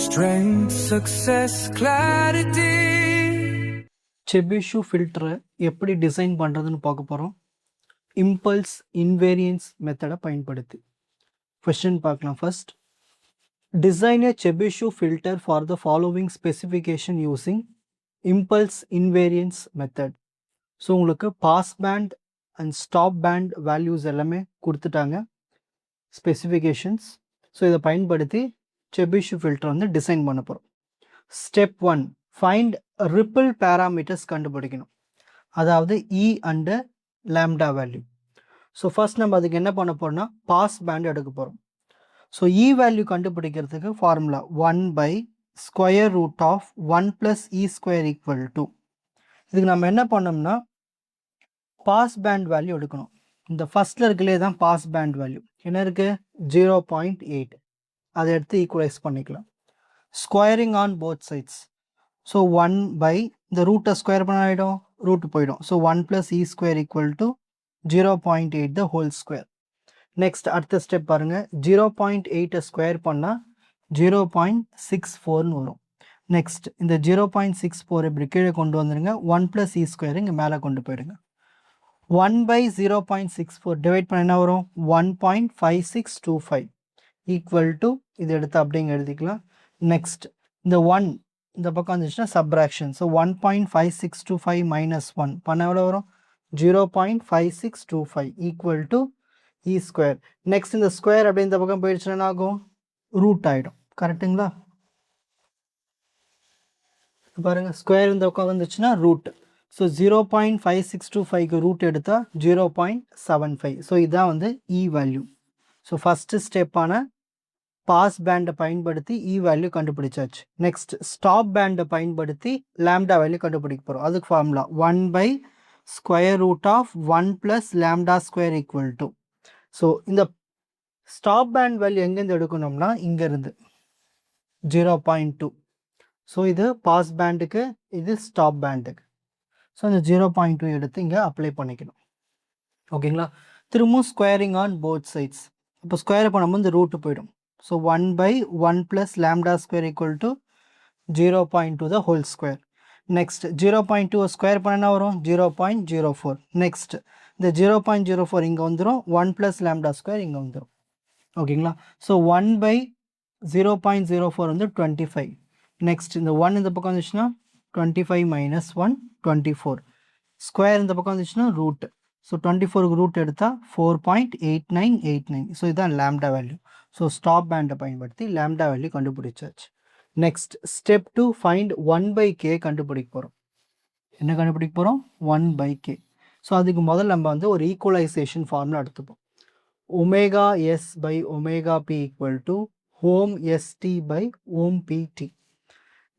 Strength, success, clarity. செபிஷு ஃபில்டரை எப்படி design பண்ணுறதுன்னு பார்க்க போகிறோம். இம்பல்ஸ் இன்வேரியன்ஸ் மெத்தடை பயன்படுத்தி கொஸ்டின் பார்க்கலாம். First, design a Chebyshev filter for the following specification using impulse invariance method. So உங்களுக்கு pass band and stop band values எல்லாமே கொடுத்துட்டாங்க, ஸ்பெசிஃபிகேஷன்ஸ். ஸோ இதை பயன்படுத்தி செபிஷு ஃபில்டர் வந்து டிசைன் பண்ண போகிறோம். ஸ்டெப் 1, ஃபைண்ட் ரிப்பிள் பேராமீட்டர்ஸ் கண்டுபிடிக்கணும், அதாவது இ and lambda value. So first நம்ம அதுக்கு என்ன பண்ண போகிறோம்னா பாஸ் பேண்ட் எடுக்க போகிறோம். ஸோ இ வேல்யூ கண்டுபிடிக்கிறதுக்கு ஃபார்முலா 1/√of 1 + e² = 2. இதுக்கு நம்ம என்ன பண்ணோம்னா பாஸ் பேண்ட் வேல்யூ எடுக்கணும். இந்த ஃபர்ஸ்ட்ல இருக்கலே தான் பாஸ் பேண்ட் வேல்யூ என்ன இருக்குது, 0.8. அதை எடுத்து ஈக்குவலைஸ் பண்ணிக்கலாம். Squaring on both sides. So 1 இந்த ரூட்டை ஸ்கொயர் பண்ண ஆகிடும், ரூட் போயிடும். So 1 + e² = 0.8 the whole square. Next அடுத்த ஸ்டெப் பாருங்கள், 0.8 ஸ்கொயர் பண்ணால் 0.64 வரும். நெக்ஸ்ட் இந்த 0.64 இப்படி கீழே கொண்டு வந்துடுங்க, 1 + e² இங்கே மேலே கொண்டு போயிடுங்க. 1/0.64 டிவைட் பண்ண என்ன வரும், 1.5625 = இது எடுத்து அப்படிங்க எழுதிக்கலாம். நெக்ஸ்ட் இந்த 1 இந்த பக்கம் வந்துச்சுன்னா சப்ராக்ஷன். ஸோ 1.5625 - 1 பண்ண எவ்வளோ வரும், 0.5625 = e². நெக்ஸ்ட் இந்த ஸ்கொயர் அப்படி இந்த பக்கம் போயிடுச்சுன்னா ஆகும், ரூட் ஆகிடும். கரெக்டுங்களா? பாருங்கள், ஸ்கொயர் இந்த பக்கம் வந்துச்சுன்னா ரூட். ஸோ 0.5625க்கு ரூட் எடுத்தால் 0.75. ஸோ இதுதான் வந்து இ வேல்யூ. ஸோ ஃபஸ்ட்டு ஸ்டெப்பான பாஸ் பேண்டை பயன்படுத்தி இ வேல்யூ கண்டுபிடிச்சாச்சு. நெக்ஸ்ட் ஸ்டாப் பேண்டை பயன்படுத்தி லேம்டா வேல்யூ கண்டுபிடிக்க போகிறோம். அதுக்கு ஃபார்முலா 1/√of 1 + λ² = 2. ஸோ இந்த ஸ்டாப் பேண்ட் வேல்யூ எங்கேருந்து எடுக்கணும்னா இங்கேருந்து 0.2. ஸோ இது பாஸ் பேண்டுக்கு, இது ஸ்டாப் பேண்டுக்கு. ஸோ இந்த 0.2 எடுத்து இங்கே அப்ளை பண்ணிக்கணும். ஓகேங்களா? திரும்பவும் ஸ்கொயரிங் ஆன் போத் சைட்ஸ். இப்போ ஸ்கொயர் பண்ணும்போது இந்த ரூட்டு போயிடும். So 1/1 + λ² = 0.2 the whole square. Next 0.2 square பண்ணா வரும் 0.04. நெக்ஸ்ட் இந்த 0.04 இங்கே வந்துடும், 1 + λ² இங்கே வந்துடும். ஓகேங்களா? ஸோ 1/0.04 வந்து 25. நெக்ஸ்ட் இந்த 1 இந்த பக்கம் வந்துச்சுன்னா 25 - 1 24. ஸ்கொயர் இந்த பக்கம் வந்துச்சுன்னா ரூட். ஸோ 24க்கு ரூட் எடுத்தால் 4.8989. ஸோ இதுதான் லேம்டா வேல்யூ. ஸோ ஸ்டாப் பேண்டை பயன்படுத்தி லேம்டா வேல்யூ கண்டுபிடிச்சாச்சு. நெக்ஸ்ட் ஸ்டெப் 2, ஃபைண்ட் 1/k கண்டுபிடிக்க போகிறோம். என்ன கண்டுபிடிக்க போகிறோம், 1/k. ஸோ அதுக்கு முதல்ல நம்ம வந்து ஒரு ஈக்குவலைசேஷன் ஃபார்முலா எடுத்துப்போம். ω/ωp = ωst/ωpt.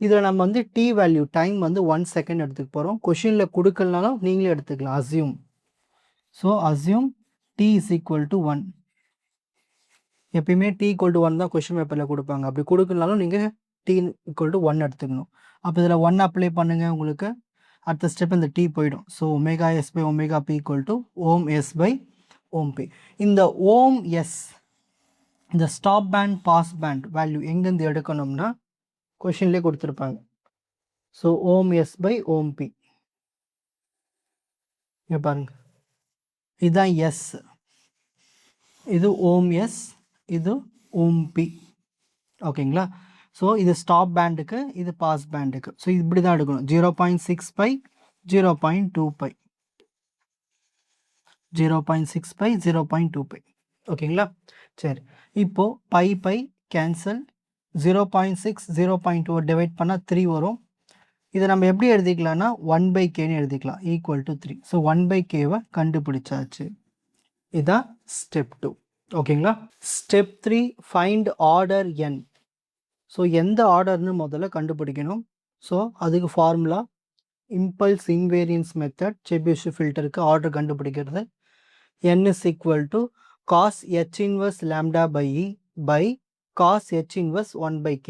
இதில் நம்ம வந்து டி வேல்யூ டைம் வந்து 1 செகண்ட் எடுத்துக்க போகிறோம். கொஷினில் கொடுக்கலனாலும் நீங்களே எடுத்துக்கலாம். அசியூம். So assume t = 1. எப்பயுமே t = 1 தான் கொஷின் பேப்பரில் கொடுப்பாங்க. அப்படி கொடுக்கலனாலும் நீங்கள் t = 1 எடுத்துக்கணும். அப்போ இதில் 1 அப்ளை பண்ணுங்கள், உங்களுக்கு அடுத்த ஸ்டெப் இந்த t போயிடும். So ωs/ωp = ωs/ωp. இந்த ωs இந்த stop band pass band value எங்கேருந்து எடுக்கணும்னா கொஷின்லேயே கொடுத்துருப்பாங்க. ஸோ ωs/ωp இங்கே பாருங்கள், இதுதான் எஸ், இது ωs, இது ωp. ஓகேங்களா? ஸோ இது ஸ்டாப் பேண்டுக்கு, இது பாஸ் பேண்டுக்கு. ஸோ இப்படி தான் எடுக்கணும். 0.65 0.25 0.65 0.25. ஓகேங்களா? சரி, இப்போது பை கேன்சல். 0.6 0.2 டிவைட் பண்ணால் 3 வரும். இதை நம்ம எப்படி எழுதிக்கலாம்னா 1/kன்னு எழுதிக்கலாம், = 3. ஸோ 1/kவை கண்டுபிடிச்சாச்சு. இதுதான் ஸ்டெப் 2. ஓகேங்களா? Step 3, find order n. So எந்த ஆர்டர்னு முதல்ல கண்டுபிடிக்கணும். ஸோ அதுக்கு formula impulse invariance method. Chebyshev ஃபில்டருக்கு ஆர்டர் கண்டுபிடிக்கிறது n = cos h−1 λ/e cos h−1 1/k.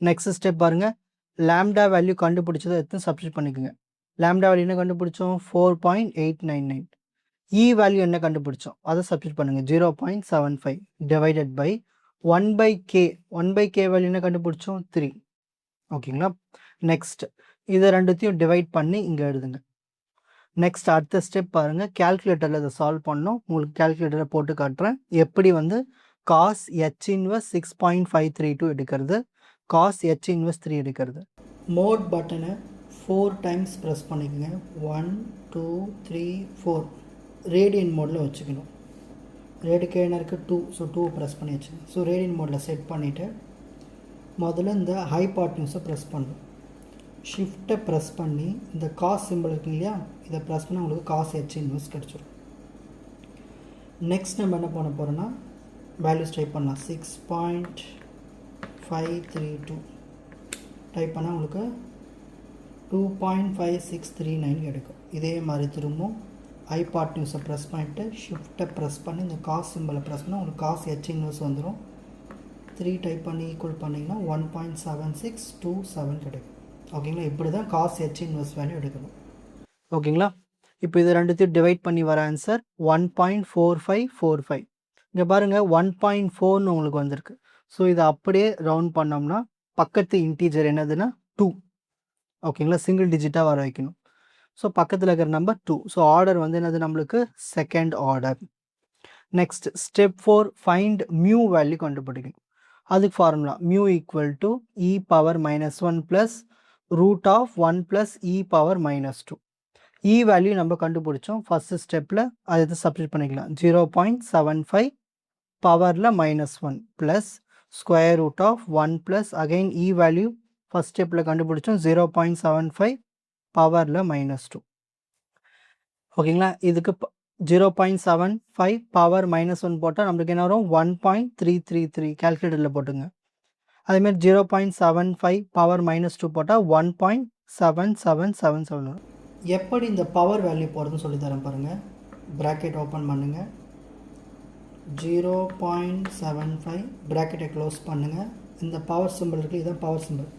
Next step பாருங்கள், லேம்டா வேல்யூ கண்டுபிடிச்சதை எடுத்து சப்ஸ்டிட் பண்ணிக்கோங்க. லேம்டா வேல்யூ என்ன கண்டுபிடிச்சோம், 4.899. இ வேல்யூ என்ன கண்டுபிடிச்சோம் அதை சப்ஸ்டிட் பண்ணுங்கள், 0.75 டிவைடட் பை 1/k வேல்யூ என்ன கண்டுபிடிச்சோம் 3. ஓகேங்களா. நெக்ஸ்ட் இதை ரெண்டுத்தையும் டிவைட் பண்ணி இங்கே எழுதுங்க. நெக்ஸ்ட் அடுத்த ஸ்டெப் பாருங்கள், கேல்குலேட்டரில் இதை சால்வ் பண்ணோம். உங்களுக்கு கேல்குலேட்டரை போட்டு காட்டுறேன் எப்படி வந்து cos h inverse 6.532 எடுக்கிறது, cos h inverse 3 எடுக்கிறது. மோட் பட்டனை 4 டைம்ஸ் ப்ரெஸ் பண்ணிக்கோங்க. 1 2 3 4 ரேடியன் மோடில் வச்சுக்கணும். ரேடியன் இருக்குது 2, ஸோ 2 ப்ரெஸ் பண்ணி வச்சுக்கோங்க. ஸோ ரேடியன் மோடில் செட் பண்ணிவிட்டு முதல்ல இந்த ஹைபாட்னியூஸை ப்ரெஸ் பண்ணணும். ஷிஃப்ட்டை ப்ரெஸ் பண்ணி இந்த காஸ் சிம்பிள் இருக்கு இல்லையா, இதை ப்ரெஸ் பண்ணால் உங்களுக்கு காஸ் h இன்வெர்ஸ் கிடச்சிடும். நெக்ஸ்ட் நம்ம என்ன பண்ண போகிறோன்னா வேல்யூஸ் டைப் பண்ணலாம். 6.532 டைப் பண்ணால் உங்களுக்கு 2.5639 கிடைக்கும். இதே மாதிரி திரும்பவும் ஹைபாட்னியூஸை ப்ரெஸ் பண்ணிவிட்டு ஷிஃப்ட்டை ப்ரெஸ் பண்ணி இந்த காஸ் சிம்பிளை ப்ரெஸ் பண்ணால் உங்களுக்கு காஸ் h இன்வெர்ஸ் வந்துடும். 3 டைப் பண்ணி ஈக்குவல் பண்ணிங்கன்னா 1.7627 கிடைக்கும். ஓகேங்களா. இப்படி தான் காஸ் h இன்வெர்ஸ் வேல்யூ எடுக்கணும். ஓகேங்களா. இப்போ இது ரெண்டுத்தையும் டிவைட் பண்ணி வர ஆன்சர் 1.4545. இங்கே பாருங்கள் 1.4ன்னு உங்களுக்கு வந்திருக்கு. ஸோ இதை அப்படியே ரவுண்ட் பண்ணோம்னா பக்கத்து இன்டீஜர் என்னதுன்னா 2. ஓகேங்களா. சிங்கிள் டிஜிட்டாக வர வைக்கணும். ஸோ பக்கத்தில் இருக்கிற நம்பர் 2. ஸோ ஆர்டர் வந்து என்னது நம்மளுக்கு second order. Next step 4 find mu value கண்டுபிடிக்கணும். அதுக்கு formula mu equal to e power -1 plus root of 1 plus e power -2. e value நம்ம கண்டுபிடிச்சோம் ஃபஸ்ட்டு ஸ்டெப்பில், அதை சப்ஸ்டிட் பண்ணிக்கலாம். 0.75 பவரில் -1 plus square root of 1 plus again e value first ஸ்டெப்பில் கண்டுபிடிச்சோம் 0.75 பவரில் -2. ஓகேங்களா. இதுக்கு 0.75 பவர் -1 போட்டால் நம்மளுக்கு என்ன வரும் 1.333. கேல்குலேட்டரில் போட்டுங்க. அதேமாதிரி 0.75 பவர் -2 போட்டால் 1.7777 வரும். எப்படி இந்த பவர் வேல்யூ போகிறதுன்னு சொல்லி தரேன் பாருங்கள். ப்ராக்கெட் ஓப்பன் பண்ணுங்கள். 0.75 ப்ராக்கெட்டை க்ளோஸ் பண்ணுங்கள். இந்த பவர் சிம்பிள் இருக்குது, இதுதான் பவர் சிம்பிள்.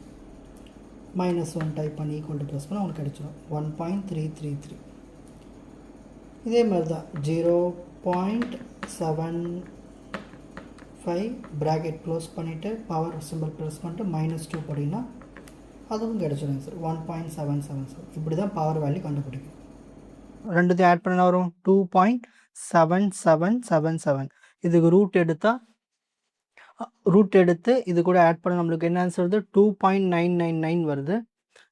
-1 டைப் பண்ணி ஈக்குவல் டு ப்ரெஸ் பண்ணால் உங்களுக்கு கிடச்சிடும் 1.333. இதே மாதிரி தான் 0.75 ப்ராக்கெட் க்ளோஸ் பண்ணிவிட்டு பவர் சிம்பிள் ப்ரெஸ் பண்ணிட்டு -2 போட்டிங்கன்னா அதுவும் கிடச்சிடும் சார் 1.777. இப்படி தான் பவர் வேல்யூ கண்டுபிடிக்கும். ரெண்டுத்தையும் ஆட் பண்ண வரும் 2.7777. இதுக்கு ரூட் எடுத்து இது கூட ஆட் பண்ண நம்மளுக்கு என்ன ஆன்சர் வருது 2.999 வருது.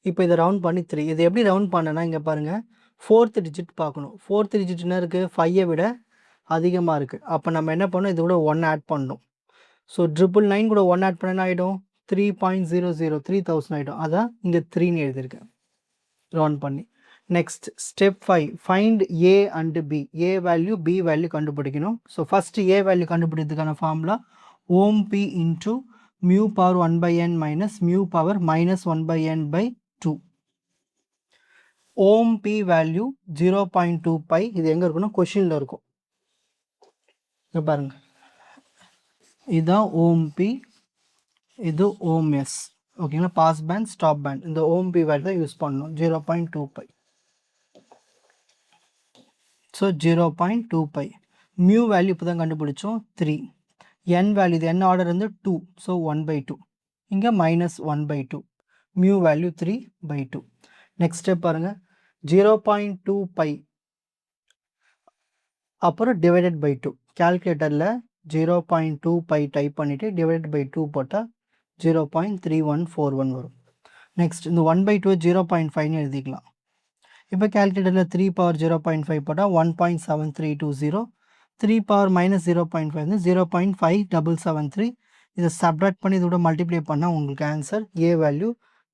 இப்போ இதை ரவுண்ட் பண்ணி 3. இது எப்படி ரவுண்ட் பண்ணனா இங்கே பாருங்கள், 4th டிஜிட் பார்க்கணும். 4th டிஜிட் என்ன இருக்குது 5ஐ விட அதிகமாக இருக்குது. அப்போ நம்ம என்ன பண்ணணும், இது கூட 1 ஆட் பண்ணணும். ஸோ 999 கூட 1 ஆட் பண்ண ஆகிடும் 3.003,000 ஆகிடும். அதான் இங்கே 3ன்னு எழுதியிருக்கேன் ரவுண்ட் பண்ணி. Next step 5 find A and B. A value B value கண்டுபிடிக்கணும். ஸோ ஃபஸ்ட்டு ஏ வேல்யூ கண்டுபிடிக்கிறதுக்கான ஃபார்முலா ஓம் P into mu power 1/n minus mu power -1/n/2. ஓம் பி வேல்யூ 0.25. இது எங்கே இருக்குன்னா கொஷினில் இருக்கும். இங்கே பாருங்கள், இதுதான் ஓம் பி, இது ஓம் எஸ். ஓகேங்களா. பாஸ் பேண்ட் ஸ்டாப் பேண்ட் இந்த ஓம் பி வேல்யூ தான் யூஸ் பண்ணணும் 0.25. ஸோ 0.25. மியூ வேல்யூ இப்போ தான் கண்டுபிடிச்சோம் 3. n வேல்யூ இது n ஆர்டர் வந்து 2, ஸோ 1/2. இங்கே -1/2. Mu value 3/2. நெக்ஸ்ட் ஸ்டெப் பாருங்கள் 0.25 அப்புறம் டிவைடட் பை 2. கேல்குலேட்டரில் 0.25 டைப் பண்ணிவிட்டு டிவைடட் பை 2 போட்டால் 0.3141 வரும். நெக்ஸ்ட் இந்த 1/2 0.5ன்னு எழுதிக்கலாம். இப்போ கேல்குலேட்டரில் 3 பவர் 0.5 போட்டால் 1.7320. 3 பவர் -0.5 வந்து 0.5773. இதை சப்ராக்ட் பண்ணி இதோட மல்டிப்ளை பண்ணால் உங்களுக்கு ஆன்சர் ஏ வேல்யூ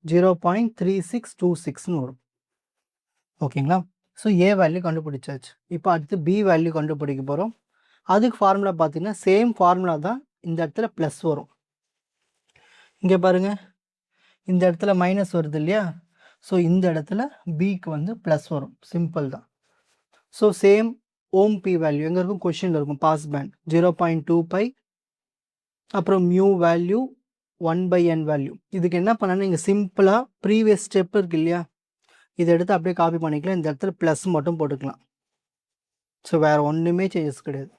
0.3626ன்னு வரும். ஓகேங்களா. ஸோ ஏ வேல்யூ கண்டுபிடிச்சாச்சு. இப்போ அடுத்து பி வேல்யூ கண்டுபிடிக்க போகிறோம். அதுக்கு ஃபார்முலா பார்த்தீங்கன்னா சேம் ஃபார்முலா தான், இந்த இடத்துல ப்ளஸ் வரும். இங்கே பாருங்கள், இந்த இடத்துல மைனஸ் வருது இல்லையா, ஸோ இந்த இடத்துல பிக்கு வந்து ப்ளஸ் வரும். சிம்பிள் தான். ஸோ சேம் ஓம் பி வேல்யூ எங்கே இருக்கும் கொஷினில் இருக்கும். பாஸ் பேண்ட் 0.25 அப்புறம் மியூ வேல்யூ 1/n வேல்யூ. இதுக்கு என்ன பண்ணணும், நீங்கள் சிம்பிளாக ப்ரீவியஸ் ஸ்டெப் இருக்கு இல்லையா, இதை எடுத்து அப்படியே காப்பி பண்ணிக்கலாம். இந்த இடத்துல ப்ளஸ் மட்டும் போட்டுக்கலாம். ஸோ வேறு ஒன்றுமே சேஞ்சஸ் கிடையாது.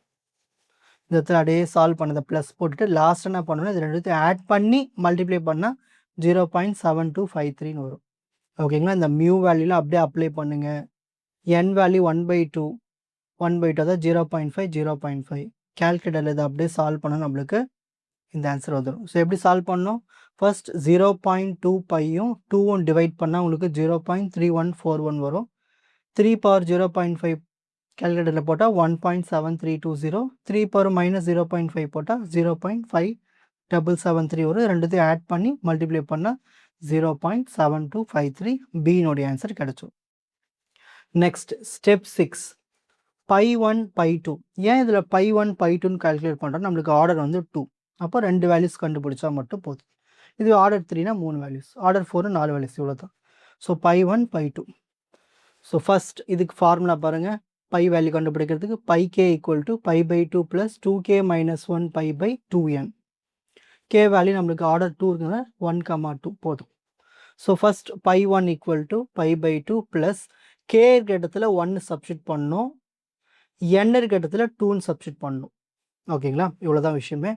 இந்த இடத்துல அப்படியே சால்வ் பண்ணதை ப்ளஸ் போட்டுட்டு லாஸ்ட் என்ன பண்ணணும், இது ரெண்டுத்தையும் ஆட் பண்ணி மல்டிப்ளை பண்ணால் 0.7253 வரும். ஓகேங்களா. இந்த மியூ வேல்யூவில் அப்படியே அப்ளை பண்ணுங்கள். என் வேல்யூ 1/2 அதாவது 0.5 0.5 கேல்குலேட்டரில் இதை அப்படியே சால்வ் பண்ணால் நம்மளுக்கு இந்த ஆன்சர் வந்துடும். ஸோ எப்படி சால்வ் பண்ணணும், ஃபர்ஸ்ட் 0.2 பையும் 2ம் டிவைட் பண்ணால் உங்களுக்கு 0.3141 வரும். 3 பவர் 0.5 கேல்குலேட்டரில் போட்டால் 1.7320, 3 பவர் -0.5 போட்டால் 0.5773 வரும். ரெண்டுத்தையும் ஆட் பண்ணி மல்டிப்ளை பண்ணால் 0.7253 பியினுடைய ஆன்சர் கிடைச்சோம். Next step 6 π1 π2. ஏன் இதில் π1 π2ன்னு கால்குலேட் பண்ணுறோம், நம்மளுக்கு ஆர்டர் வந்து 2, அப்போ 2 வேல்யூஸ் கண்டுபிடிச்சா மட்டும் போதும். இது ஆர்டர் 3னா 3 வேல்யூஸ், ஆர்டர் 4 4 வேல்யூஸ், இவ்வளோ தான். ஸோ π1 π2. ஸோ ஃபர்ஸ்ட் இதுக்கு ஃபார்முலா பாருங்கள், பை வேல்யூ கண்டுபிடிக்கிறதுக்கு πk = π/2 + 2k - 1 π/2n. k value நம்மளுக்கு ஆர்டர் 2 இருக்குங்க, 1, 2 போதும். ஸோ ஃபர்ஸ்ட் π1 = π/2 ப்ளஸ் k இருக்க இடத்துல 1 சப்ஸ்டியூட் பண்ணணும், n இருக்க இடத்துல 2ன்னு சப்ஸ்டியூட் பண்ணணும். ஓகேங்களா, இவ்வளோ தான் விஷயமே.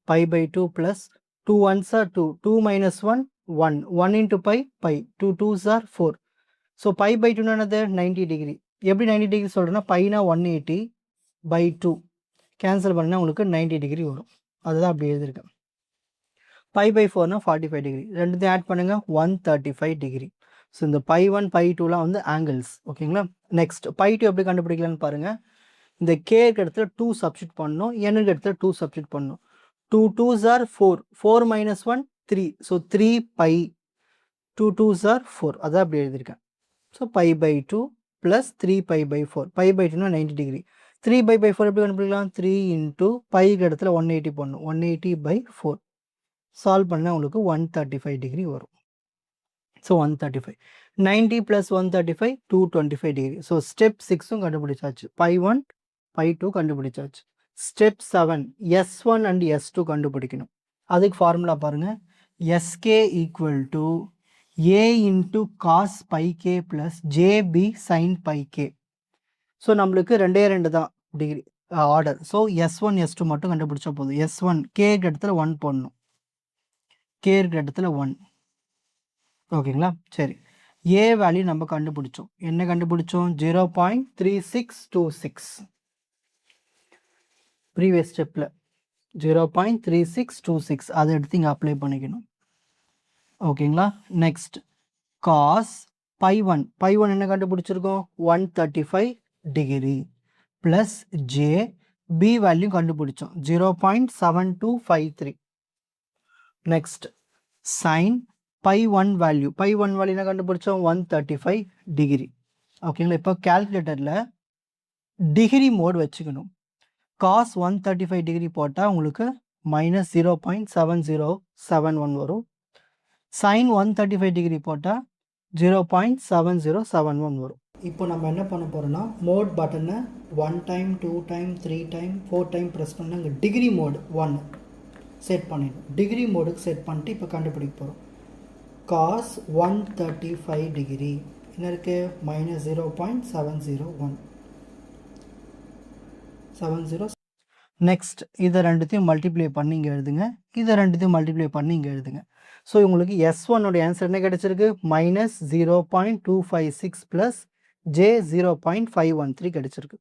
π/2 plus 2 1s are 2, 2 - 1 1, 1 × π 2 2s are 4. So π/2 என்னது 90 டிகிரி. எப்படி 90 டிகிரி சொல்கிறேன்னா, பைனா 180/2 கேன்சல் பண்ணால் உங்களுக்கு 90 டிகிரி வரும். அதுதான் அப்படி எழுதியிருக்கேன். π/4னா 45 டிகிரி. ரெண்டுத்தையும் ஆட் பண்ணுங்கள், 135 டிகிரி. ஸோ இந்த π1 π2லாம் வந்து ஆங்கிள்ஸ். ஓகேங்களா. நெக்ஸ்ட் π2 எப்படி கண்டுபிடிக்கலான்னு பாருங்கள். இந்த k இருக்க இடத்துல 2 சப்ஸ்டியூட் பண்ணணும், n இருக்க இடத்துல 2 சப்ஸ்டியூட் பண்ணணும். 2 2s are 4, 4 - 1 3, so 3π, 2 2s are 4, அதான் அப்படி எழுதியிருக்கேன். So π/2 plus 3π/4. π/2னா 90 டிகிரி. 3π/4 எப்படி கண்டுபிடிக்கலாம், 3 × π இடத்துல 180 பண்ணணும், 180/4 சால்வ் பண்ணால் உங்களுக்கு 135 டிகிரி வரும். So 135, 90 + 135 225 degree. ஸோ ஸ்டெப் 6ம் கண்டுபிடிச்சாச்சு, π1 π2 கண்டுபிடிச்சாச்சு. ஸ்டெப் 7 S1 அண்ட் S2 கண்டுபிடிக்கணும். அதுக்கு ஃபார்முலா பாருங்கள், SK = A × cos πk + JB sin πk. So நம்மளுக்கு 2 தான் degree order. So S1 S2 மட்டும் கண்டுபிடிச்சா போதும். S1 k இடத்துல 1 போடணும், k இடத்துல 1. ஓகேங்களா. சரி, A வேல்யூ நம்ம கண்டுபிடிச்சோம். என்ன கண்டுபிடிச்சோம், 0.3626. ப்ரீவியஸ் ஸ்டெப்பில் 0.3626 அதை எடுத்து இங்கே அப்ளை பண்ணிக்கணும். ஓகேங்களா. நெக்ஸ்ட் காஸ் π1 என்ன கண்டுபிடிச்சிருக்கோம், 135 degree plus j, B value கண்டுபிடிச்சோம் 0.7253. நெக்ஸ்ட் சைன் π1 வேல்யூ என்ன கண்டுபிடிச்சோம், 135 டிகிரி. ஓகேங்களா. இப்போ கேல்குலேட்டரில் டிகிரி மோட் வச்சுக்கணும். காஸ் 135 டிகிரி போட்டால் உங்களுக்கு -0.7071 வரும். சைன் 135 டிகிரி போட்டால் 0.7071 வரும். இப்போ நம்ம என்ன பண்ண போகிறோம்னா, மோட் பட்டனை 1 time 2 time 3 time 4 time press பண்ணால் இங்கே டிகிரி மோடு 1 செட் பண்ணிடணும். டிகிரி மோடுக்கு செட் பண்ணிட்டு இப்போ கண்டுபிடிக்க போகிறோம். காஸ் 135 டிகிரி என்ன இருக்குது, -0.701. நெக்ஸ்ட் இதை ரெண்டுத்தையும் மல்டிப்ளை பண்ணி இங்கே எழுதுங்க, இதை ரெண்டுத்தையும் மல்டிப்ளை பண்ணி இங்கே எழுதுங்க. ஸோ உங்களுக்கு S1 ஆன்சர் என்ன கிடைச்சிருக்கு, -0.256 ப்ளஸ் ஜே 0.513 கிடைச்சிருக்கு.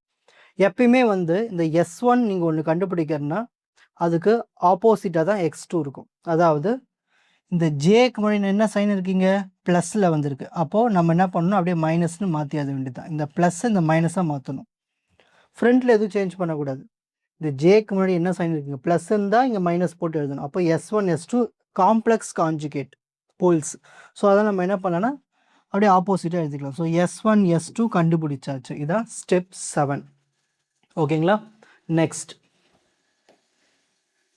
எப்பயுமே வந்து இந்த S1 நீங்கள் ஒன்று கண்டுபிடிக்கிறதுனா அதுக்கு ஆப்போசிட்டாக தான் X2 இருக்கும். அதாவது இந்த ஜேக்கு முன்னாடி என்ன சைன் இருக்கீங்க, ப்ளஸில் வந்திருக்கு. அப்போது நம்ம என்ன பண்ணணும், அப்படியே மைனஸ்னு மாற்றியாத வேண்டியது. இந்த ப்ளஸ் இந்த மைனஸாக மாற்றணும். ஃப்ரண்ட்டில் எதுவும் சேஞ்ச் பண்ணக்கூடாது. இந்த ஜேக்கு முன்னாடி என்ன சைன் இருக்குங்க, ப்ளஸ் இருந்தால் இங்கே மைனஸ் போட்டு எழுதணும். அப்போ S1 S2 complex conjugate poles. So அதை நம்ம என்ன பண்ணலாம்னா அப்படியே ஆப்போசிட்டாக எழுதிக்கலாம். ஸோ S1 S2 கண்டுபிடிச்சாச்சு. இதான் ஸ்டெப் 7. ஓகேங்களா. நெக்ஸ்ட்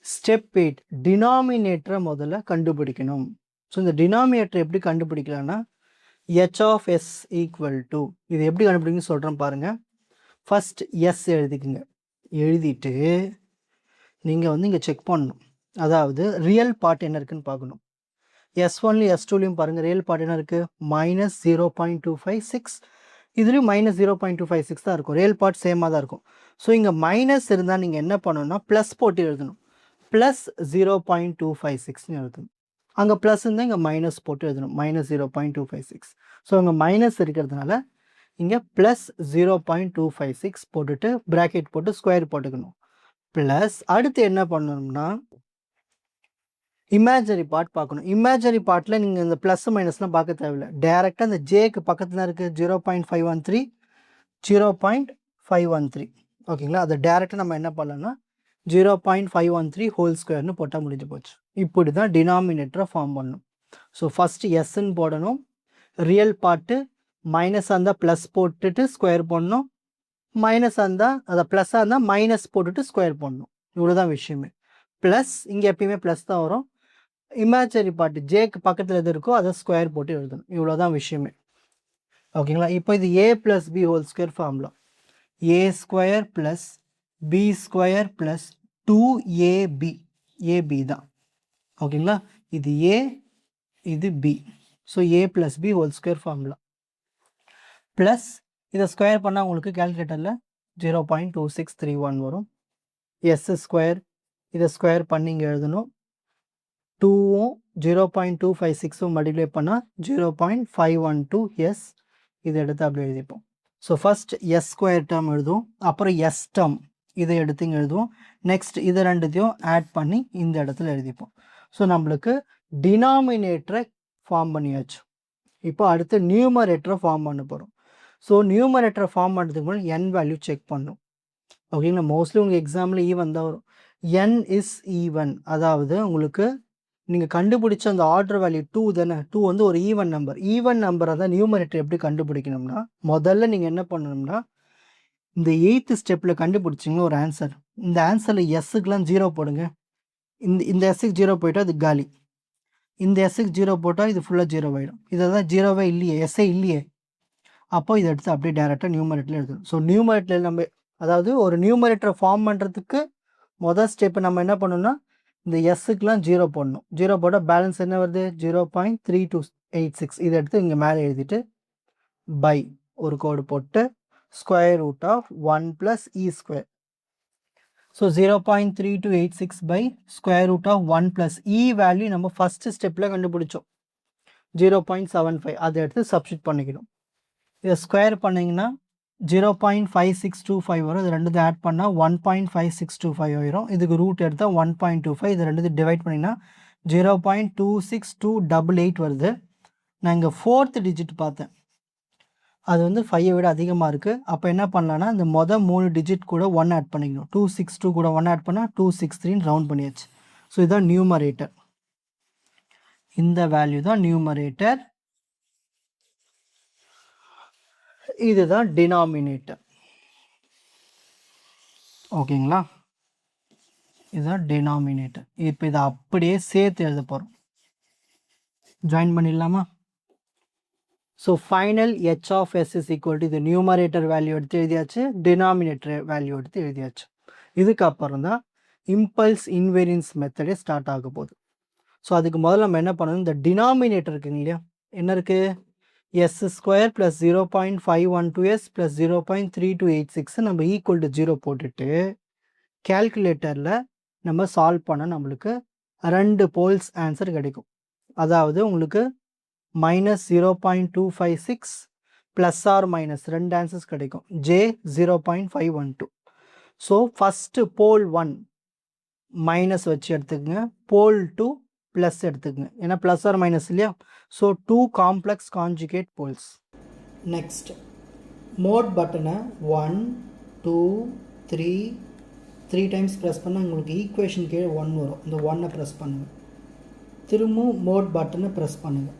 ஸ்டெப் 8 டினாமினேட்டரை முதல்ல கண்டுபிடிக்கணும். ஸோ இந்த டினாமினேட்டர் எப்படி கண்டுபிடிக்கலாம்னா, h(s) = இது எப்படி கண்டுபிடிக்கணும்னு சொல்கிறேன் பாருங்கள். ஃபர்ஸ்ட் எஸ் எழுதிக்குங்க, எழுதிட்டு நீங்கள் வந்து இங்கே செக் பண்ணணும். அதாவது ரியல் பார்ட் என்ன இருக்குன்னு பார்க்கணும். S1 S2லையும் பாருங்கள், ரியல் பார்ட் என்ன இருக்குது, -0.256. இதுலேயும் மைனஸ் 0.256 தான் இருக்கும். ரியல் பார்ட் சேமாக தான் இருக்கும். ஸோ இங்கே மைனஸ் இருந்தால் நீங்கள் என்ன பண்ணணும்னா ப்ளஸ் போட்டு எழுதணும். ப்ளஸ் 0.256ன்னு எழுதணும். அங்கே ப்ளஸ் இருந்தால் இங்கே மைனஸ் போட்டு எழுதணும். மைனஸ் 0.256. ஸோ இங்கே மைனஸ் இருக்கிறதுனால இங்கே ப்ளஸ் 0.256 போட்டுட்டு ப்ராக்கெட் போட்டு ஸ்கொயர் போட்டுக்கணும். ப்ளஸ் அடுத்து என்ன பண்ணணும்னா இமேஜரி பார்ட் பார்க்கணும். இமேஜரி பார்ட்டில் நீங்கள் இந்த ப்ளஸ் மைனஸ்லாம் பார்க்க தேவையில்லை. டேரெக்டாக இந்த ஜேக்கு பக்கத்தில் இருக்குது 0.513 0.513 ஓகேங்களா. அதை டேரெக்டாக நம்ம என்ன பண்ணலாம்னா 0.513 ஹோல் ஸ்கொயர்னு போட்டால் முடிஞ்சு போச்சு. இப்படி தான் டினாமினேட்டரை ஃபார்ம் பண்ணணும். ஸோ ஃபஸ்ட்டு எஸ்ன்னு போடணும். ரியல் பார்ட்டு மைனஸாக இருந்தால் ப்ளஸ் போட்டுட்டு ஸ்கொயர் போடணும். மைனஸாக இருந்தால் அதை ப்ளஸ்ஸாக இருந்தால் மைனஸ் போட்டுட்டு ஸ்கொயர் போடணும். இவ்வளோ தான் விஷயமே. ப்ளஸ் இங்கே எப்பயுமே ப்ளஸ் தான் வரும். இமேஜரி பார்ட் ஜேக்கு பக்கத்தில் எது இருக்கோ அதை ஸ்கொயர் போட்டு எழுதணும். இவ்வளோ தான் விஷயமே ஓகேங்களா. இப்போ இது A plus B whole square formula. A square plus B square plus 2ab. AB தான் ஓகேங்களா. இது ஏ இது B. So A plus B whole square formula plus இதை ஸ்கொயர் பண்ணால் உங்களுக்கு கேல்குலேட்டரில் 0.2631 வரும். எஸ் ஸ்கொயர் இதை ஸ்கொயர் பண்ணி இங்கே எழுதணும். 2ம் 0.256ம் மல்டிப்ளை பண்ணால் 0.512 எஸ். இதை எடுத்து அப்படி எழுதிப்போம். So first S square term எழுதுவோம். அப்புறம் எஸ் டேர்ம் இதை எடுத்து இங்கே எழுதுவோம். நெக்ஸ்ட் இதை ரெண்டுத்தையும் ஆட் பண்ணி இந்த இடத்துல எழுதிப்போம். ஸோ நம்மளுக்கு டினாமினேட்டரை ஃபார்ம் பண்ணியாச்சு. இப்போ அடுத்து நியூமரேட்டரை ஃபார்ம் பண்ண போகிறோம். ஸோ நியூமரேட்டரை ஃபார்ம் பண்ணுறதுக்கு முன்னாடி என் வேல்யூ செக் பண்ணணும் ஓகேங்களா. மோஸ்ட்லி உங்கள் எக்ஸாமில் ஈவன் தான் வரும். என் இஸ் ஈவன், அதாவது உங்களுக்கு நீங்கள் கண்டுபிடிச்ச அந்த ஆர்டர் வேல்யூ 2 தானே. 2 வந்து ஒரு ஈவன் நம்பர். ஈவன் நம்பரை தான் நியூமரேட்டர் எப்படி கண்டுபிடிக்கணும்னா முதல்ல நீங்கள் என்ன பண்ணணும்னா இந்த 8th ஸ்டெப்பில் கண்டுபிடிச்சிங்களா ஒரு ஆன்சர். இந்த ஆன்சரில் எஸ்ஸுக்கெலாம் 0 போடுங்க. இந்த எஸ்ஸுக்கு 0 போயிட்டால் அது காலி. இந்த எஸ்ஸுக்கு 0 போட்டால் இது ஃபுல்லாக 0 ஆகிடும். இதை தான் 0வே இல்லையே, எஸ்ஸே இல்லையே. அப்போ இதை எடுத்து அப்படியே டேரெக்டாக நியூமரேட்டரில் எழுதணும். ஸோ நியூமரேட்டரில் நம்ம அதாவது ஒரு நியூமரேட்டரை ஃபார்ம் பண்ணுறதுக்கு மொதல் ஸ்டெப்பு நம்ம என்ன பண்ணணும்னா இந்த எஸ்ஸுக்கெலாம் 0 போடணும். 0 போட்டால் பேலன்ஸ் என்ன வருது 0.3286. இதை எடுத்து இங்கே மேலே எழுதிட்டு பை ஒரு கோடு போட்டு square root of 1 + e square. So 0.3286 by square root of 1 + e value நம்ம ஃபஸ்ட்டு ஸ்டெப்பில் கண்டுபிடிச்சோம் 0.75. அதை எடுத்து சப்ஸ்டிட் பண்ணிக்கணும். இதை ஸ்கொயர் பண்ணிங்கன்னா 0.5625 வரும். இது ரெண்டு ஆட் பண்ணால் 1.5625 ஆயிரும். இதுக்கு ரூட் எடுத்தால் 1.25. இது ரெண்டு டிவைட் பண்ணிங்கன்னா 0.26288 வருது. நான் இங்கே 4th டிஜிட் பார்த்தேன், அது வந்து 5ஐ விட அதிகமாக இருக்குது. அப்போ என்ன பண்ணலான்னா இந்த மொதல் 3 டிஜிட் கூட 1 ஆட் பண்ணிக்கணும். 262 கூட 1 ஆட் பண்ணால் 263 ரவுண்ட் பண்ணியாச்சு. ஸோ இதுதான் நியூமரேட்டர். இந்த வேல்யூ தான் நியூமரேட்டர். இதுதான் டினாமினேட்டர் ஓகேங்களா. இதுதான் டினாமினேட்டர். இப்போ இதை அப்படியே சேர்த்து எழுத போகிறோம். ஜாயின் பண்ணிடலாமா. So final h of s is equal to இது நியூமரேட்டர் வேல்யூ எடுத்து எழுதியாச்சு, டினாமினேட்டர் வேல்யூ எடுத்து எழுதியாச்சு. இதுக்கப்புறம் தான் இம்பல்ஸ் இன்வேரியன்ஸ் மெத்தடே ஸ்டார்ட் ஆக போகுது. ஸோ அதுக்கு முதல்ல நம்ம என்ன பண்ணணும், இந்த டினாமினேட்டர் இருக்குங்க இல்லையா, என்ன இருக்குது S square plus 0.512s plus 0.3286 நம்ம ஈக்குவல் டு 0 போட்டுட்டு கேல்குலேட்டரில் நம்ம சால்வ் பண்ண நம்மளுக்கு 2 போல்ஸ் ஆன்சர் கிடைக்கும். அதாவது உங்களுக்கு -0.256 ப்ளஸ் ஆர் மைனஸ் 2 ஆன்சர்ஸ் கிடைக்கும். J 0.512. So first pole 1 minus வச்சு எடுத்துக்கங்க, போல் 2 ப்ளஸ் எடுத்துக்கங்க, ஏன்னா ப்ளஸ் ஆர் மைனஸ் இல்லையா. So 2 complex conjugate poles. Next mode பட்டனை 1 2 3 டைம்ஸ் ப்ரெஸ் பண்ணால் உங்களுக்கு ஈக்குவேஷன் கீழே 1 வரும். இந்த 1ஐ ப்ரெஸ் பண்ணுங்கள். திரும்பவும் மோட் பட்டனை ப்ரெஸ் பண்ணுங்கள்.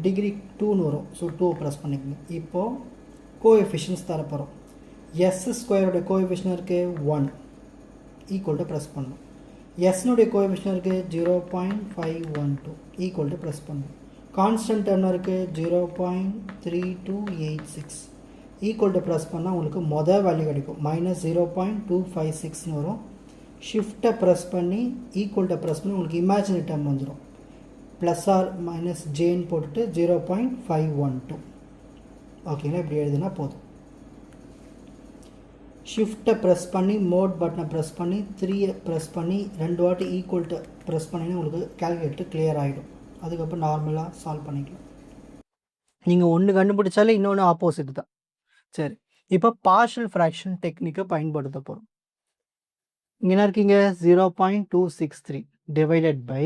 டிகிரி 2ன்னு வரும். ஸோ 2 ப்ரெஸ் பண்ணிக்கோங்க. இப்போது கோஎஃபிஷியன்ஸ் தரப்போகிறோம். எஸ் ஸ்கொயரோட கோஎஃபிஷியன் இருக்குது 1 ஈக்குவல் டு ப்ரெஸ் பண்ணணும். எஸ்னுடைய கோஎஃபிஷியன் இருக்குது 0.512 ஈக்குவல் டு ப்ரெஸ் பண்ணணும். கான்ஸ்டன்ட் என்ன இருக்குது 0.3286 ஈக்குவல் டு ப்ரெஸ் பண்ணால் உங்களுக்கு மொதல் வேல்யூ கிடைக்கும் -0.256ன்னு வரும். ஷிஃப்ட்டை ப்ரெஸ் பண்ணி ஈக்குவல் டு ப்ரெஸ் பண்ணி உங்களுக்கு இமேஜினரி டேர்ம் வந்துடும். ப்ளஸ் ஆர் மைனஸ் ஜேன்னு போட்டுட்டு 0.512 ஓகேங்களா, இப்படி எழுதுனா போதும். ஷிஃப்ட்டை ப்ரெஸ் பண்ணி மோட் பட்டனை ப்ரெஸ் பண்ணி 3 ப்ரெஸ் பண்ணி 2 வாட்டி ஈக்குவல் டு ப்ரெஸ் பண்ணிங்கன்னா உங்களுக்கு கால்குலேட்டர் கிளியர் ஆகிடும். அதுக்கப்புறம் நார்மலாக சால்வ் பண்ணிக்கலாம். நீங்கள் ஒன்று கண்டுபிடிச்சாலே இன்னொன்று ஆப்போசிட் தான். சரி, இப்போ பார்ஷியல் ஃப்ராக்ஷன் டெக்னிக்கை பயன்படுத்த போகிறோம். இங்கே என்ன இருக்கீங்க, 0.263 டிவைடட் பை,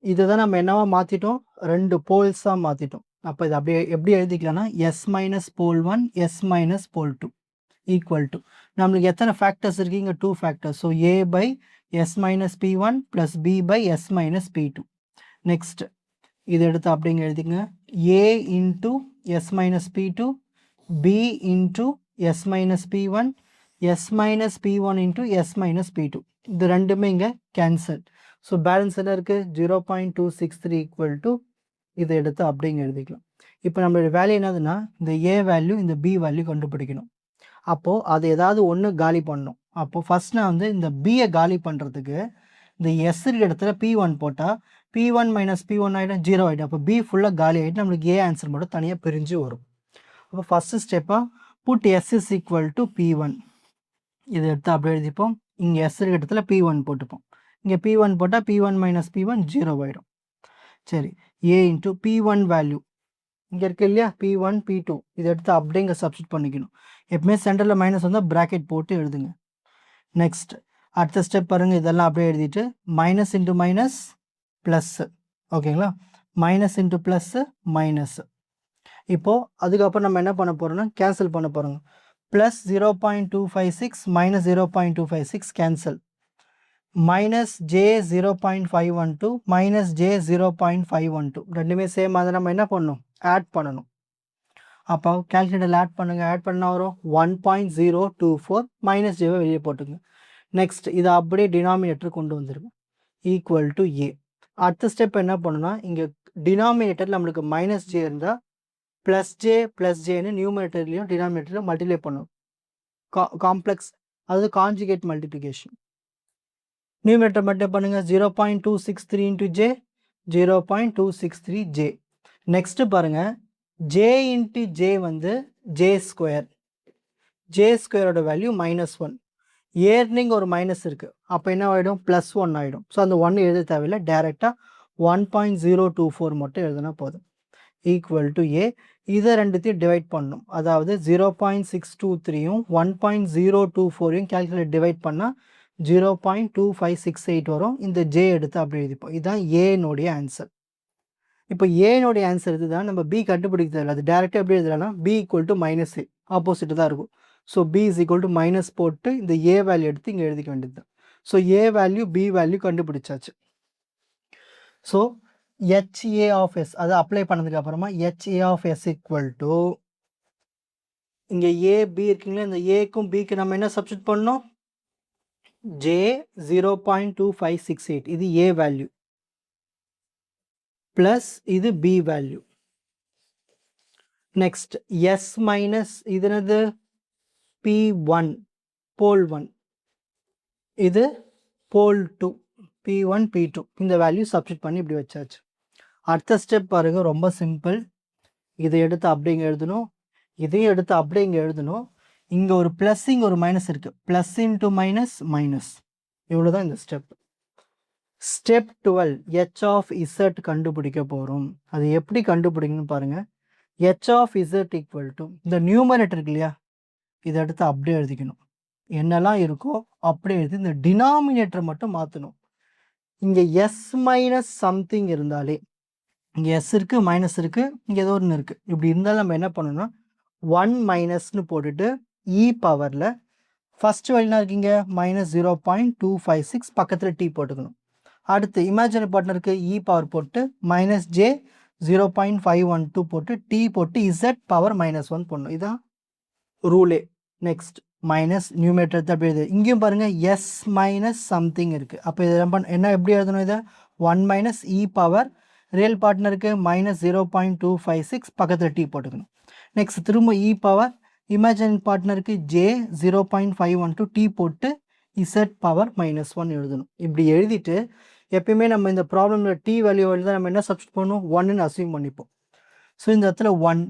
இதை தான் நம்ம என்னவா மாற்றிட்டோம், 2 போல்ஸாக மாற்றிட்டோம். அப்போ இது அப்படியே எப்படி எழுதிக்கலாம்னா S minus pole 1 S minus pole 2 equal to, நம்மளுக்கு எத்தனை ஃபேக்டர்ஸ் இருக்குது இங்கே, 2 factors. So A by S minus P1 plus B by S minus P2. Next இது எடுத்து அப்படிங்க எழுதிங்க, A into S minus P2 b into s minus p1 s minus p1 into s minus p2. இது ரெண்டுமே இங்கே cancel. So balance என்ன இருக்குது, 0.263 equal to, இதை எடுத்து அப்படிங்க எழுதிக்கலாம். இப்போ நம்மளுடைய வேல்யூ என்னதுன்னா இந்த ஏ வேல்யூ இந்த பி வேல்யூ கண்டுபிடிக்கணும். அப்போது அது ஏதாவது ஒன்று காலி பண்ணணும். அப்போது ஃபஸ்ட் நான் வந்து இந்த பியை காலி பண்ணுறதுக்கு இந்த எஸ் இடத்துல P1 போட்டால் P1 மைனஸ் P1 ஆகிடும், 0 ஆகிடும். அப்போ பி ஃபுல்லாக காலி ஆகிட்டு நம்மளுக்கு ஏ ஆன்சர் மட்டும் தனியாக பிரிஞ்சு வரும். அப்போ ஃபஸ்ட்டு ஸ்டெப்பாக put s is equal to P1. இதை எடுத்து அப்படியே எழுதிப்போம். இங்கே எஸ் இடத்துல P1 போட்டுப்போம். இங்கே P1 போட்டால் P1 மைனஸ் P1 0 ஆகிடும். சரி, ஏ இன்ட்டு P1 வேல்யூ இங்கே இருக்குது இல்லையா, P1 P2, இதை எடுத்து அப்படியே இங்கே சப்ஸ்டிட் பண்ணிக்கணும். எப்பவுமே சென்டரில் மைனஸ் வந்தால் ப்ராக்கெட் போட்டு எழுதுங்க. நெக்ஸ்ட் அடுத்த ஸ்டெப் பாருங்கள், இதெல்லாம் அப்படியே எழுதிட்டு மைனஸ் இன்ட்டு மைனஸ் ப்ளஸ்ஸு. ஓகேங்களா, மைனஸ் இன்ட்டு ப்ளஸ்ஸு மைனஸ். இப்போது அதுக்கப்புறம் நம்ம என்ன பண்ண போகிறோம்னா கேன்சல் பண்ண போகிறோங்க. Plus 0.256 minus 0.256 cancel, minus J 0.512 minus J 0.512 ரெண்டுமே சேம். அதை நம்ம என்ன பண்ணணும், ஆட் பண்ணணும். அப்போ கேல்குலேட்டரில் ஆட் பண்ணுங்கள். ஆட் பண்ணால் வரும் 1.024 மைனஸ் ஜேவை வெளியே போட்டுங்க. நெக்ஸ்ட் இதை அப்படியே டினாமினேட்டர் கொண்டு வந்துருங்க, ஈக்குவல் டு ஏ. அடுத்த ஸ்டெப் என்ன பண்ணுன்னா, இங்கே டினாமினேட்டர் நம்மளுக்கு மைனஸ் ஜே இருந்தால் ப்ளஸ் ஜேன்னு நியூமரேட்டர்லையும் டினாமினேட்டர்லையும் மல்டிப்ளை பண்ணும். காம்ப்ளெக்ஸ், அதாவது கான்ஜுகேட் மல்டிப்ளிகேஷன். நியூமரேட்டர் மல்டிப்ளை பண்ணுங்கள், 0.263 இன்ட்டு ஜே 0.263 ஜே. நெக்ஸ்ட்டு பாருங்கள், ஜே இன்ட்டு ஜே வந்து ஜே ஸ்கொயர். ஜே ஸ்கொயரோட வேல்யூ -1. ஏர்னிங் ஒரு மைனஸ் இருக்குது, அப்போ என்ன ஆகிடும், +1 ஆகிடும். ஸோ அந்த 1 எழுத தேவையில்லை, டேரெக்டாக 1.024 மட்டும் எழுதுனா போதும், ஈக்குவல் டு ஏ. இதை ரெண்டுத்தையும் டிவைட் பண்ணணும். அதாவது 0.623யும் 1.024யும் கேல்குலேட் டிவைட் பண்ணால் 0.2568 வரும். இந்த ஜே எடுத்து அப்படி எழுதிப்போம். இதுதான் ஏனுடைய ஆன்சர். இப்போ ஏனுடைய ஆன்சர் இதுதான். நம்ம பி கண்டுபிடிக்க தேவையில்லை, அது டேரெக்டாக எப்படி எழுதலாம்னா B equal to minus A, opposite தான் இருக்கும். So B is equal to minus போட்டு இந்த ஏ வேல்யூ எடுத்து இங்கே எழுதிக்க வேண்டியது தான். So A value B value கண்டுபிடிச்சாச்சு. ஸோ HA of S அதை அப்ளை பண்ணதுக்கு அப்புறமா HA of S equal to, இங்கே ஏ பி இருக்குங்களா, இந்த ஏக்கும் பிக்கு நம்ம என்ன சப்ஸ்டிட் பண்ணோம், ஜே 0.2568 இது ஏ வேல்யூ ப்ளஸ் இது B value. Next s minus இது என்னது, P1 போல் 1, இது போல் 2 P1 P2. இந்த வேல்யூ சப்ஸ்டிட் பண்ணி இப்படி வச்சாச்சு. அடுத்த ஸ்டெப் பாருங்கள், ரொம்ப சிம்பிள். இதை எடுத்து அப்படிங்க எழுதணும், இதையும் எடுத்து அப்படிங்க எழுதணும். இங்கே ஒரு ப்ளஸ் இங்கே ஒரு மைனஸ் இருக்குது, ப்ளஸ் இன்ட்டு மைனஸ் மைனஸ், இவ்வளோ தான் இந்த step. Step 12 H of Z கண்டுபிடிக்க போகிறோம். அது எப்படி கண்டுபிடிக்கணும்னு பாருங்கள். H of Z equal to, இந்த நியூமரேட்டர் இருக்கு இல்லையா, இதை எடுத்து அப்படியே எழுதிக்கணும். என்னெல்லாம் இருக்கோ அப்படியே எழுதி இந்த டினாமினேட்டரை மட்டும் மாற்றணும். இங்கே எஸ் மைனஸ் சம்திங் இருந்தாலே, இங்கே எஸ் இருக்குது மைனஸ் இருக்குது, இங்கே ஏதோ ஒன்று இருக்குது, இப்படி இருந்தாலும் நம்ம என்ன பண்ணணும்னா 1 மைனஸ்னு போட்டுட்டு இ பவரில் ஃபஸ்ட்டு வேல்யூனா இருக்கீங்க -0.256 பக்கத்தில் டி போட்டுக்கணும். அடுத்து இமேஜினரி பார்ட்னருக்கு இ பவர் போட்டு மைனஸ் ஜே 0.512 போட்டு டி போட்டு இசட் பவர் -1 போடணும். இதுதான் ரூலே. நெக்ஸ்ட் மைனஸ் நியூமரேட்டர் அப்படி எழுது. இங்கேயும் பாருங்கள் எஸ் மைனஸ் சம்திங் இருக்குது. அப்போ இதை என்ன எப்படி எழுதணும், இதை 1 மைனஸ் இ பவர் ரியல் பார்ட்னருக்கு -0.256 பக்கத்தில் டி போட்டுக்கணும். நெக்ஸ்ட் திரும்ப e power imaginary பார்ட்னருக்கு J 0.512 D போட்டு இசட் பவர் -1 எழுதணும். இப்படி எழுதிட்டு எப்பயுமே நம்ம இந்த ப்ராப்ளமில் டி வேல்யூ எழுத நம்ம என்ன சப்ஸ்டிட் பண்ணணும், 1ன்னு அசியூம் பண்ணிப்போம். ஸோ இந்த இடத்துல 1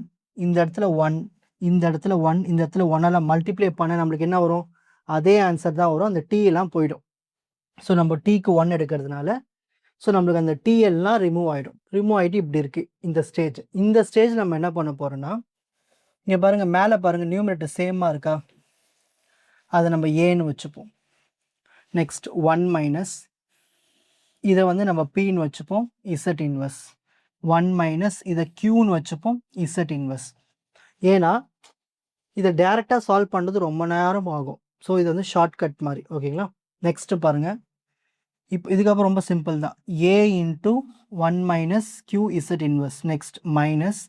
இந்த இடத்துல 1, இந்த இடத்துல 1, இந்த இடத்துல 1 மல்டிப்ளை பண்ண நம்மளுக்கு என்ன வரும்? அதே ஆன்சர் தான் வரும். அந்த t எல்லாம் போயிடும். ஸோ நம்ம tக்கு 1 எடுக்கிறதுனால ஸோ நம்மளுக்கு அந்த t எல்லாம் ரிமூவ் ஆகிடும். ரிமூவ் ஆகிட்டு இப்படி இருக்குது இந்த ஸ்டேஜ். இந்த ஸ்டேஜ் நம்ம என்ன பண்ண போகிறோம்னா, இங்கே பாருங்கள், மேலே பாருங்கள், நியூமரேட்டர் சேமாக இருக்கா? அதை நம்ம ஏன்னு வச்சுப்போம். நெக்ஸ்ட் 1 மைனஸ், இதை வந்து நம்ம pன்னு வச்சுப்போம், z இன்வர்ஸ். 1 மைனஸ் இதை qன்னு வச்சுப்போம், z இன்வர்ஸ். ஏன்னா இதை டேரெக்டாக சால்வ் பண்ணுறது ரொம்ப நேரம் ஆகும். ஸோ இது வந்து ஷார்ட்கட் மாதிரி. ஓகேங்களா? நெக்ஸ்ட்டு பாருங்கள், இப்போ இதுக்கப்புறம் ரொம்ப சிம்பிள் தான். a into 1 minus q z inverse. Next minus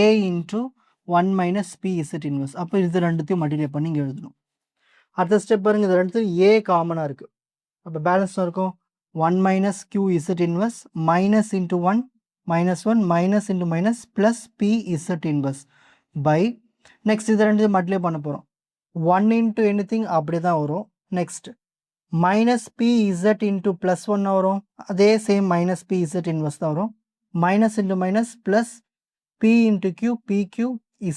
a into 1 minus p z inverse. அப்போ இது ரெண்டுத்தையும் மல்டிப்ளை பண்ணி இங்கே எழுதணும். அடுத்த ஸ்டெப் பாருங்கள், இது ரெண்டுத்தையும் a காமனாக இருக்குது. அப்போ பேலன்ஸாக இருக்கும் 1 minus q z inverse minus into 1 minus 1 minus into minus plus p z inverse by, next இது ரெண்டுத்தையும் மல்டிப்ளை பண்ண போகிறோம். 1 இன்ட்டு எனி திங் அப்படி தான் வரும். Next minus pz into plus 1 வரும். அதே சேம் மைனஸ் pz இன்வர்ஸ் தான் வரும். Minus into minus plus p into q pq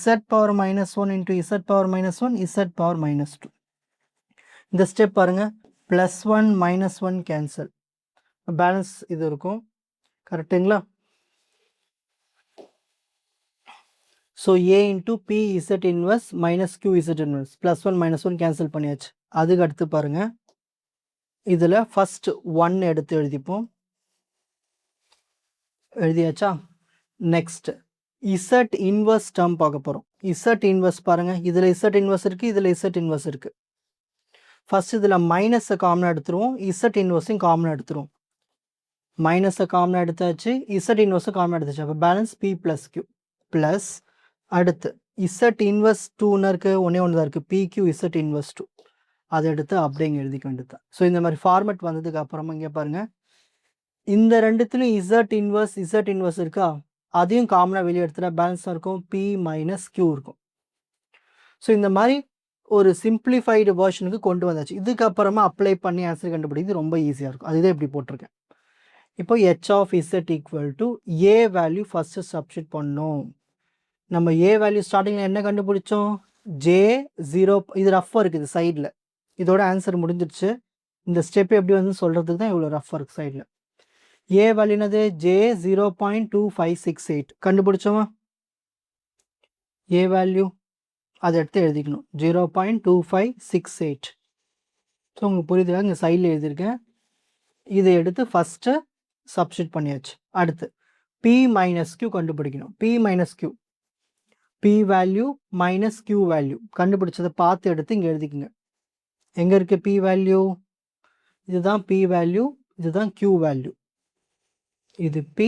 z power minus 1 into z power minus 1 z power minus 2. இந்த ஸ்டெப் பாருங்கள், plus 1 minus 1 cancel, balance இது இருக்கும். கரெக்டுங்களா? So a into pz inverse minus qz inverse plus 1 minus 1 cancel பண்ணியாச்சு. அதுக்கு அடுத்து பாருங்கள், இதில் ஃபஸ்ட் 1 எடுத்து எழுதிப்போம். எழுதியாச்சா? நெக்ஸ்ட் z இன்வர்ஸ் டேர்ம் பார்க்க போகிறோம். z இன்வர்ஸ் பாருங்கள், இதில் z இன்வர்ஸ் இருக்குது, இதில் z இன்வர்ஸ் இருக்குது. ஃபஸ்ட் இதில் மைனஸை காமனாக எடுத்துருவோம், z இன்வர்ஸையும் காமனாக எடுத்துருவோம். மைனஸை காமனாக எடுத்தாச்சு, z இன்வர்ஸும் காமனாக எடுத்தாச்சு. அப்போ balance p plus q plus அடுத்து z இன்வர்ஸ் 2ன்னு இருக்குது, ஒன்று தான் இருக்குது, pq z இன்வர்ஸ் 2. அதை எடுத்து அப்படியே இங்கே எழுதிக்க வேண்டியது தான். ஸோ இந்த மாதிரி ஃபார்மெட் வந்ததுக்கு அப்புறமா இங்கே பாருங்கள், இந்த ரெண்டுத்துலையும் z இன்வர்ஸ் இருக்கா, அதையும் காமனாக வெளியே எடுத்துட்டா பேலன்ஸாக இருக்கும், p மைனஸ் q இருக்கும். ஸோ இந்த மாதிரி ஒரு சிம்பிளிஃபைடு வேர்ஷனுக்கு கொண்டு வந்தாச்சு. இதுக்கப்புறமா அப்ளை பண்ணி ஆன்சர் கண்டுபிடிக்கிறது ரொம்ப ஈஸியாக இருக்கும். அதுதான் இப்படி போட்டிருக்கேன். இப்போ h of z equal to a value first substitute பண்ணோம். நம்ம a வேல்யூ ஸ்டார்டிங்கில் என்ன கண்டுபிடிச்சோம்? j0. இது ரஃப்பாக இருக்குது சைடில். இதோட ஆன்சர் முடிஞ்சிருச்சு. இந்த ஸ்டெப் எப்படி வந்து சொல்கிறதுக்கு தான் இவ்வளோ ரஃப்பாக இருக்குது சைடில். a வேல்யூ என்னது? j0.2568 கண்டுபிடிச்சோமா? a வேல்யூ அதை எடுத்து எழுதிக்கணும், 0.2568. ஸோ உங்களுக்கு புரியுதுல, இங்கே சைடில் எழுதியிருக்கேன். இதை எடுத்து ஃபஸ்ட்டு சப்ஸ்டிட் பண்ணியாச்சு. அடுத்து p மைனஸ் q கண்டுபிடிக்கணும். p minus q, p value minus q value கண்டுபிடிச்சதை பார்த்து எடுத்து இங்கே எழுதிக்குங்க. எங்கே இருக்குது p வேல்யூ? இதுதான் p வேல்யூ, இதுதான் q வேல்யூ. இது p,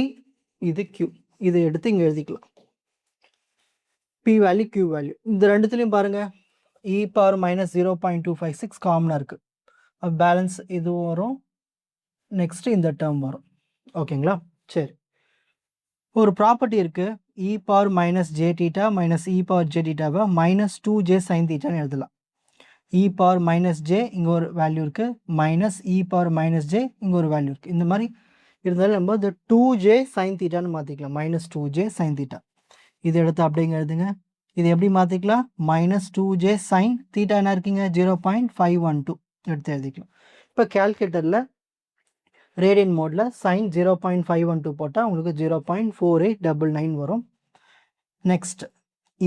இது q. இதை எடுத்து இங்கே எழுதிக்கலாம். p வேல்யூ q வேல்யூ இந்த ரெண்டுத்துலையும் பாருங்கள், e பவர் மைனஸ் 0.256 காமனாக இருக்குது. பேலன்ஸ் இது வரும். நெக்ஸ்ட்டு இந்த டேர்ம் வரும். ஓகேங்களா? சரி, ஒரு ப்ராப்பர்ட்டி இருக்குது, e power minus J theta minus e power J டீட்டாவை மைனஸ் 2j சைன் தீட்டான்னு எழுதலாம். e பவர் மைனஸ் ஜே இங்கே ஒரு வேல்யூ இருக்குது, minus e power minus J இங்கே ஒரு வேல்யூ இருக்குது. இந்த மாதிரி இருந்தாலும் நம்ம இந்த 2j சைன் தீட்டான்னு மாற்றிக்கலாம், மைனஸ் 2j சைன் தீட்டா. இது எடுத்து அப்படிங்க எழுதுங்க. இது எப்படி மாற்றிக்கலாம்? மைனஸ் 2j சைன் தீட்டா என்ன இருக்குங்க? 0.512 எடுத்து எழுதிக்கலாம். இப்போ கேல்குலேட்டரில் ரேடியன் மோடில் சைன் 0.512 போட்டால் உங்களுக்கு 0.4899 வரும். நெக்ஸ்ட்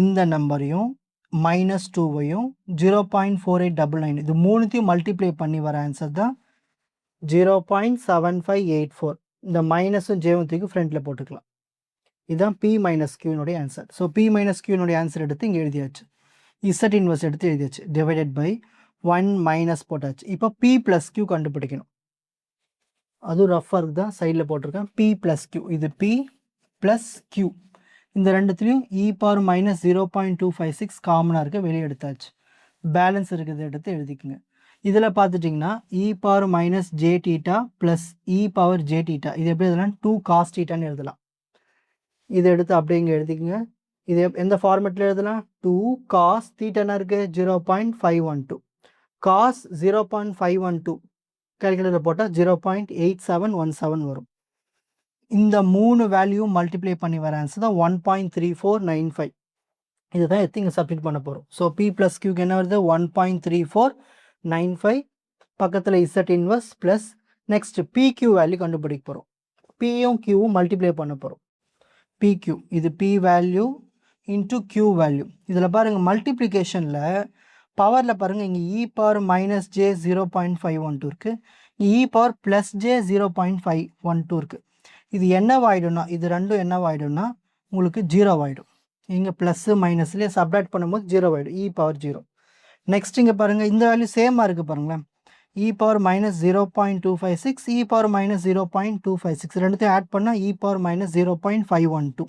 இந்த நம்பரையும் மைனஸ் 2வையும் 0.4899 இது மூணுத்தையும் மல்டிப்ளை பண்ணி வர ஆன்சர் தான் 0.7584. இந்த மைனஸும் ஜேவும் தூக்கி ஃப்ரண்ட்டில் போட்டுக்கலாம். இதுதான் p மைனஸ் க்யூனுடைய ஆன்சர். ஸோ p மைனஸ் க்யூனுடைய ஆன்சர் எடுத்து இங்கே எழுதியாச்சு. z இன்வர்ஸ் எடுத்து எழுதியாச்சு, டிவைடட் பை 1 மைனஸ் போட்டாச்சு. இப்போ p ப்ளஸ் q கண்டுபிடிக்கணும். அதுவும் ரஃபாக இருக்குது தான், சைடில் போட்டிருக்கேன். p ப்ளஸ் q, இது p ப்ளஸ் q. இந்த ரெண்டுத்துலையும் e பவர் மைனஸ் 0.256 காமனாக இருக்க வெளியே எடுத்தாச்சு. பேலன்ஸ் இருக்குது எடுத்து எழுதிக்குங்க. இதில் பார்த்துட்டிங்கன்னா e power minus J theta plus e power J theta, இது எப்படி எழுதலாம்? 2 காஸ் டீட்டான்னு எழுதலாம். இதை எடுத்து அப்படியே இங்கே எழுதிக்குங்க. இது எந்த ஃபார்மெட்டில் எழுதலாம்? 2 காஸ் தீட்டானா இருக்குது 0.512, காஸ் 0.512 கேல்குலேட்டர் போட்டால் 0.8717 வரும். இந்த மூணு வேல்யூ மல்டிப்ளை பண்ணி வர ஆன்சர் தான் 1.3495. இதுதான் எடுத்து இங்கே சப்ஸ்டிட் பண்ண போகிறோம். ஸோ பி ப்ளஸ் கியூக்கு என்ன வருது 1.3495 பக்கத்தில் Z inverse plus next PQ value கண்டுபிடிக்க போகிறோம். பியும் கியூவும் மல்டிப்ளை பண்ண போகிறோம். பிக்யூ இது B value into Q value. இதில் பாருங்கள் மல்டிப்ளிகேஷனில் பவரில் பாருங்கள் இங்கே இ பவர் மைனஸ் ஜே 0.512 இருக்குது, இ பவர் ப்ளஸ் ஜே 0.512 இருக்குது. இது என்னவாயிடும்னா இது ரெண்டும் என்னவாயிடும்னா உங்களுக்கு 0 ஆகிடும். இங்கே ப்ளஸ்ஸு மைனஸ்லேயே சப்ராக்ட் பண்ணும்போது 0 ஆகிடும், இ பவர் 0. நெக்ஸ்ட் இங்கே பாருங்கள் இந்த வேல்யூ சேமாக இருக்குது பாருங்களேன், e power minus 0.256 e power minus 0.256 ரெண்டுத்தையும் ஆட் பண்ணால் இ பவர் மைனஸ் 0.512.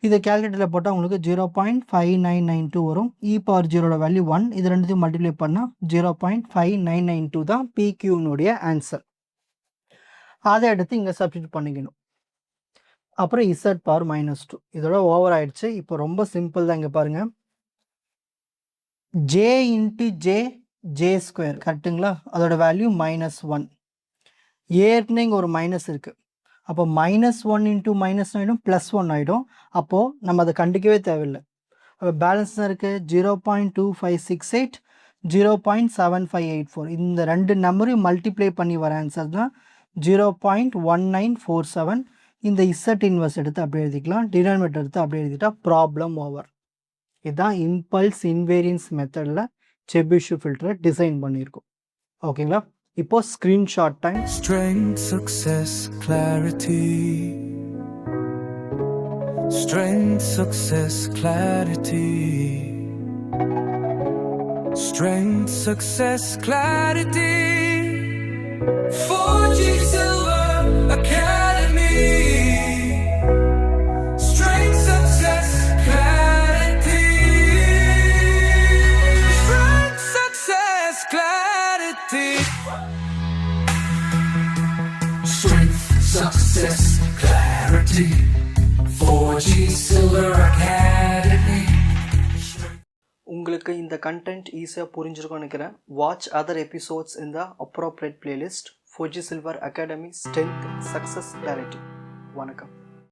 இதை கேல்குலேட்டரில் போட்டால் உங்களுக்கு 0.5992 வரும். இ பவர் 0 வேல்யூ 1, இது ரெண்டுத்தையும் மல்டிப்ளை பண்ணால் 0.5992 தான் பிக்யூனுடைய ஆன்சர். அதை எடுத்து இங்கே சப்ஸ்டிட் பண்ணிக்கணும். அப்புறம் இசட் பவர் மைனஸ் 2 இதோட ஓவர் ஆயிடுச்சு. இப்போ ரொம்ப சிம்பிள் தான். இங்கே பாருங்கள் ஜே இன்ட்டு ஜே ஸ்கொயர் கரெக்டுங்களா, அதோட வேல்யூ -1. ஏற்கனவே இங்கே ஒரு மைனஸ் இருக்குது, அப்போ -1 இன்ட்டு மைனஸ் ஆகிடும் +1 ஆகிடும். அப்போது நம்ம அதை கண்டுக்கவே தேவையில்லை. அப்போ பேலன்ஸ் தான் இருக்குது 0.2568 0.7584. இந்த ரெண்டு நம்பரையும் மல்டிப்ளை பண்ணி வர ஆன்சர் தான் 0.1947. இந்த இசட் இன்வர்ஸ் எடுத்து அப்படியே எழுதிக்கலாம், டினாமினேட்டர் எடுத்து அப்படியே எழுதிட்டா ப்ராப்ளம் ஓவர். இதுதான் இம்பல்ஸ் இன்வேரியன்ஸ் மெத்தடில் செபிஷேவ் ஃபில்டரை டிசைன் பண்ணியிருக்கோம். ஓகேங்களா, இப்போ screenshot time. Strength, success, clarity. Strength, success, clarity. Strength, success, clarity. 4G Silver Academy. Strength, success, clarity. Strength, success, clarity. Strength, success, clarity. 4G Silver Academy. உங்களுக்கு இந்த content ஈஸியாக புரிஞ்சிருக்கும்னு நினைக்கிறேன். Watch other episodes இன் த appropriate playlist. 4G Silver Academy Strength, Success, Clarity. வணக்கம்.